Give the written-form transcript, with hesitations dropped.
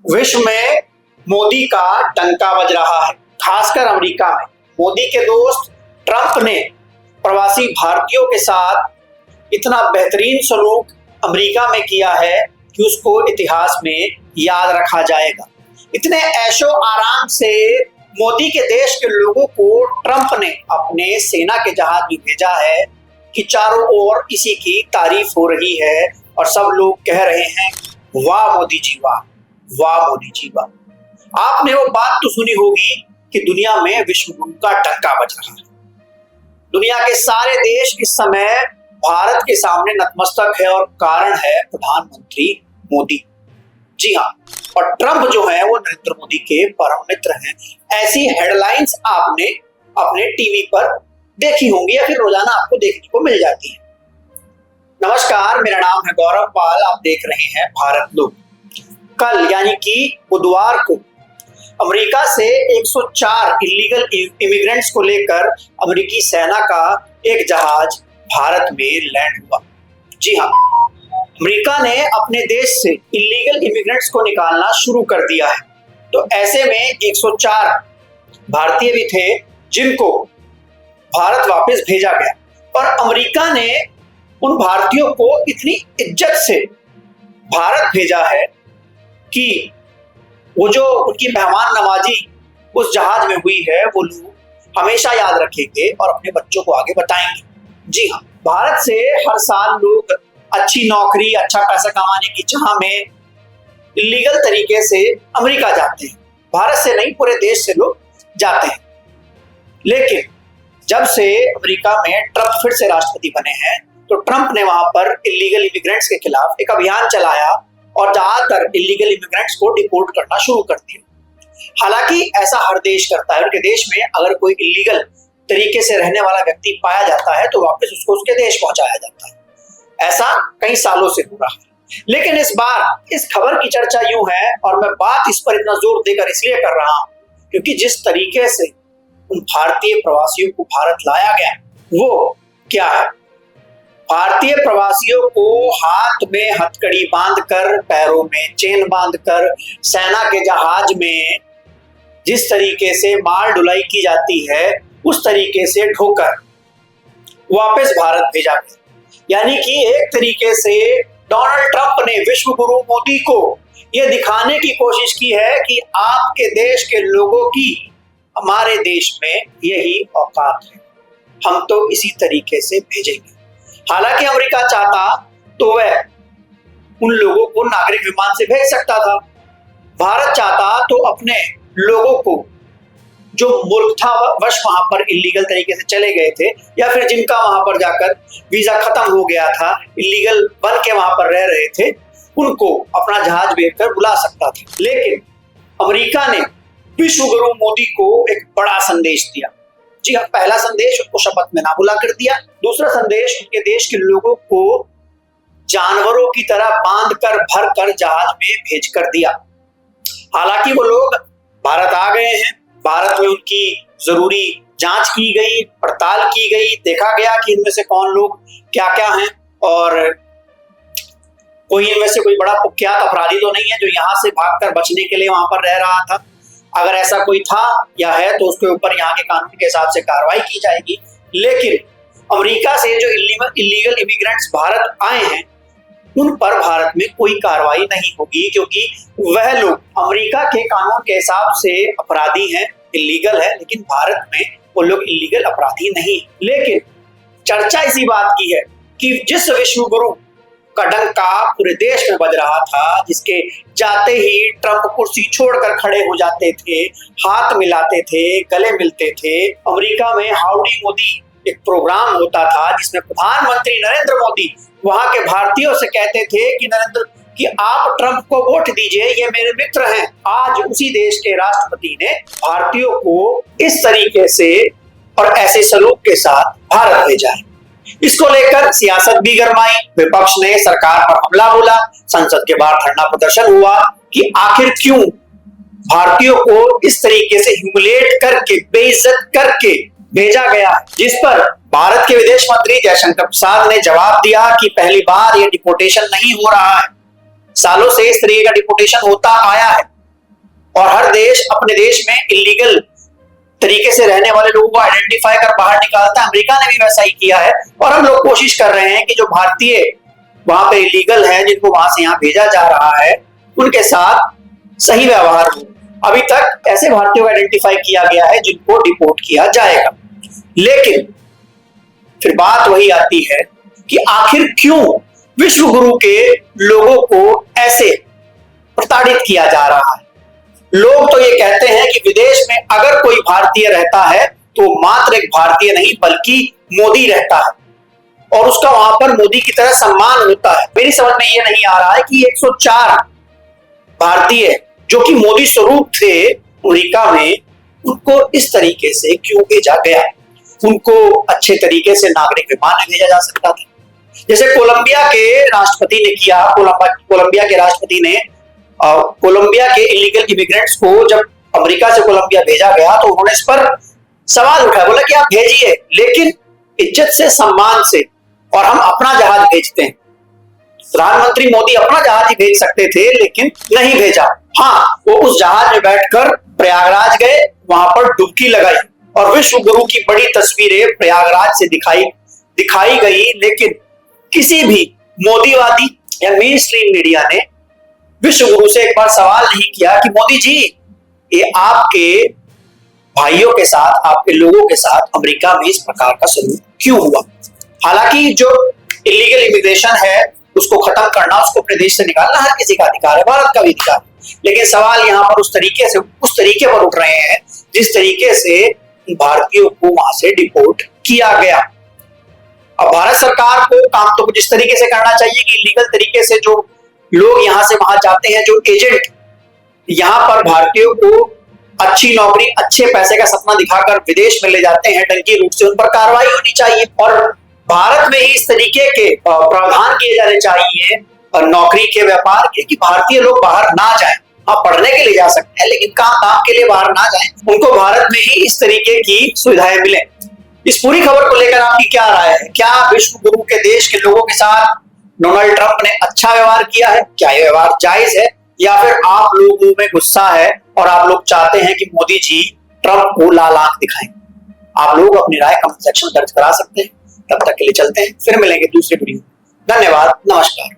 विश्व में मोदी का डंका बज रहा है, खासकर अमेरिका में। मोदी के दोस्त ट्रंप ने प्रवासी भारतीयों के साथ इतना बेहतरीन सलूक अमेरिका में किया है कि उसको इतिहास में याद रखा जाएगा। इतने ऐशो आराम से मोदी के देश के लोगों को ट्रंप ने अपने सेना के जहाज में भेजा है कि चारों ओर इसी की तारीफ हो रही है और सब लोग कह रहे हैं, वाह मोदी जी वाह, वाह मोदी जी वाह। आपने वो बात तो सुनी होगी कि दुनिया में विश्व गुरु का डंका बज रहा है। दुनिया के सारे देश इस समय भारत के सामने नतमस्तक है और कारण है प्रधानमंत्री मोदी। जी हाँ, और ट्रंप जो है वो नरेंद्र मोदी के परम मित्र हैं। ऐसी हेडलाइंस आपने अपने टीवी पर देखी होंगी या फिर रोजाना आपको देखने को मिल जाती है। नमस्कार, मेरा नाम है गौरव पाल, आप देख रहे हैं भारत लोक। कल यानी कि बुधवार को अमेरिका से 104 इलीगल इमिग्रेंट्स को लेकर अमेरिकी सेना का एक जहाज भारत में लैंड हुआ। जी हाँ, अमेरिका ने अपने देश से इलीगल इमिग्रेंट्स को निकालना शुरू कर दिया है। तो ऐसे में 104 भारतीय भी थे जिनको भारत वापस भेजा गया और अमेरिका ने उन भारतीयों को इतनी इज्जत से भारत भेजा है कि वो जो उनकी मेहमान नवाजी उस जहाज में हुई है वो लोग हमेशा याद रखेंगे और अपने बच्चों को आगे बताएंगे। जी हाँ, भारत से हर साल लोग अच्छी नौकरी, अच्छा पैसा कमाने की चाह में इलीगल तरीके से अमेरिका जाते हैं। भारत से नहीं, पूरे देश से लोग जाते हैं। लेकिन जब से अमेरिका में ट्रंप फिर से राष्ट्रपति बने हैं तो ट्रंप ने वहां पर इलीगल इमिग्रेंट्स के खिलाफ एक अभियान चलाया और ज्यादातर इलीगल इमिग्रेंट्स को डिपोर्ट करना शुरू कर दिया। हालांकि ऐसा हर देश करता है, उनके देश में अगर कोई इलीगल तरीके से रहने वाला व्यक्ति पाया जाता है तो वापस उसको उसके देश पहुंचाया जाता है। ऐसा कई सालों से हो रहा है। लेकिन इस बार इस खबर की चर्चा यूं है, और मैं बात इस पर इतना जोर देकर इसलिए कर रहा हूं क्योंकि जिस तरीके से उन भारतीय प्रवासियों को भारत लाया गया वो क्या है। भारतीय प्रवासियों को हाथ में हथकड़ी बांधकर, पैरों में चेन बांधकर सेना के जहाज में जिस तरीके से माल ढुलाई की जाती है उस तरीके से ढोकर वापस भारत भेजा गया। यानी कि एक तरीके से डोनाल्ड ट्रंप ने विश्व गुरु मोदी को यह दिखाने की कोशिश की है कि आपके देश के लोगों की हमारे देश में यही औकात है, हम तो इसी तरीके से भेजेंगे। हालांकि अमेरिका चाहता तो वह उन लोगों को नागरिक विमान से भेज सकता था। भारत चाहता तो अपने लोगों को जो मूर्खतावश वहां पर इलीगल तरीके से चले गए थे या फिर जिनका वहां पर जाकर वीजा खत्म हो गया था, इलीगल बन के वहां पर रह रहे थे, उनको अपना जहाज भेजकर बुला सकता था। लेकिन अमेरिका ने विश्व गुरु मोदी को एक बड़ा संदेश दिया। जी हाँ, पहला संदेश उनको शपथ में ना बुला कर दिया। दूसरा संदेश उनके देश के लोगों को जानवरों की तरह बांध कर भर कर जहाज में भेज कर दिया। हालांकि वो लोग भारत आ गए हैं, भारत में उनकी जरूरी जांच की गई, पड़ताल की गई, देखा गया कि इनमें से कौन लोग क्या क्या हैं और कोई इनमें से कोई बड़ा कुख्यात अपराधी तो नहीं है जो यहाँ से भागकर बचने के लिए वहां पर रह रहा था। अगर ऐसा कोई था या है तो उसके ऊपर यहाँ के कानून के हिसाब से कार्रवाई की जाएगी। लेकिन अमेरिका से जो इलीगल इमिग्रेंट्स भारत आए हैं उन पर भारत में कोई कार्रवाई नहीं होगी क्योंकि वह लोग अमेरिका के कानून के हिसाब से अपराधी हैं, इलीगल है, लेकिन भारत में वो लोग इलीगल अपराधी नहीं। लेकिन चर्चा इसी बात की है कि जिस विश्व गुरु का डंका पूरे देश में बज रहा था, जिसके जाते ही ट्रंप कुर्सी छोड़कर खड़े हो जाते थे, हाथ मिलाते थे, गले मिलते थे। अमेरिका में हाउडी मोदी एक प्रोग्राम होता था जिसमें प्रधानमंत्री नरेंद्र मोदी वहां के भारतीयों से कहते थे कि आप ट्रंप को वोट दीजिए, ये मेरे मित्र हैं। आज उसी देश के राष्ट्रपति ने भारतीयों को इस तरीके से और ऐसे सलूक के साथ भारत भेजा है। इसको लेकर सियासत भी गरमाई, विपक्ष ने सरकार पर हमला बोला, संसद के बाहर धरना प्रदर्शन हुआ कि आखिर क्यों भारतीयों को इस तरीके से ह्यूमिलेट करके, बेइज्जत करके भेजा गया, जिस पर भारत के विदेश मंत्री जयशंकर प्रसाद ने जवाब दिया कि पहली बार ये डिपोर्टेशन नहीं हो रहा है, सालों से इस तरीके का डिपोर्टेशन होता आया है। और हर देश अपने देश में इलीगल तरीके से रहने वाले लोगों को आइडेंटिफाई कर बाहर निकालता है। अमेरिका ने भी वैसा ही किया है और हम लोग कोशिश कर रहे हैं कि जो भारतीय वहां पे इलीगल हैं, जिनको वहां से यहाँ भेजा जा रहा है, उनके साथ सही व्यवहार हो। अभी तक ऐसे भारतीयों को आइडेंटिफाई किया गया है जिनको डिपोर्ट किया जाएगा। लेकिन फिर बात वही आती है कि आखिर क्यों विश्व गुरु के लोगों को ऐसे प्रताड़ित किया जा रहा है। लोग तो ये कहते हैं कि विदेश में अगर कोई भारतीय रहता है तो मात्र एक भारतीय नहीं बल्कि मोदी रहता है और उसका वहां पर मोदी की तरह सम्मान होता है। मेरी समझ में ये नहीं आ रहा है कि 104 भारतीय जो कि मोदी स्वरूप थे अमेरिका में, उनको इस तरीके से क्यों भेजा गया। उनको अच्छे तरीके से नागरिक विमान में भेजा जा सकता था, जैसे कोलंबिया के राष्ट्रपति ने किया। कोलंबिया के राष्ट्रपति ने कोलंबिया के इलीगल इमिग्रेंट्स को जब अमेरिका से कोलंबिया भेजा गया तो उन्होंने इस पर सवाल उठाया, बोला कि आप भेजिए लेकिन इज्जत से, सम्मान से, और हम अपना जहाज भेजते हैं। प्रधानमंत्री मोदी अपना जहाज ही भेज सकते थे लेकिन नहीं भेजा। हाँ, वो उस जहाज में बैठकर प्रयागराज गए, वहां पर डुबकी लगाई और विश्व गुरु की बड़ी तस्वीरें प्रयागराज से दिखाई गई। लेकिन किसी भी मोदीवादी या मेन स्ट्रीम मीडिया ने विश्व गुरु से एक बार सवाल नहीं किया कि मोदी जी, ये आपके भाइयों के साथ, आपके लोगों के साथ अमेरिका में इस प्रकार का सलूक क्यों हुआ। हालांकि जो इलीगल इमिग्रेशन है उसको खत्म करना, उसको अपने देश से निकालना हर किसी का अधिकार है, भारत का भी अधिकार है। लेकिन सवाल यहाँ पर उस तरीके पर उठ रहे हैं जिस तरीके से भारतीयों को वहां से डिपोर्ट किया गया। अब भारत सरकार को काम तो कुछ इस तरीके से करना चाहिए कि इलीगल तरीके से जो लोग यहां से वहां जाते हैं, जो एजेंट यहां पर भारतीयों को अच्छी नौकरी, अच्छे पैसे का सपना दिखाकर विदेश में ले जाते हैं डंकी रूट से, उन पर कार्रवाई होनी चाहिए और भारत में ही इस तरीके के प्रावधान किए जाने चाहिए नौकरी के, व्यापार के, कि भारतीय लोग बाहर ना जाएं। हाँ, पढ़ने के लिए जा सकते हैं लेकिन काम के लिए बाहर ना जाएं, उनको भारत में ही इस तरीके की सुविधाएं मिले। इस पूरी खबर को लेकर आपकी क्या राय है? क्या विश्व गुरु के देश के लोगों के साथ डोनाल्ड ट्रंप ने अच्छा व्यवहार किया है? क्या यह व्यवहार जायज है या फिर आप लोगों में गुस्सा है और आप लोग चाहते हैं कि मोदी जी ट्रंप को लाल आंख दिखाएं? आप लोग अपनी राय कमेंट सेक्शन में दर्ज करा सकते हैं। तब तक के लिए चलते हैं, फिर मिलेंगे दूसरे वीडियो। धन्यवाद, नमस्कार।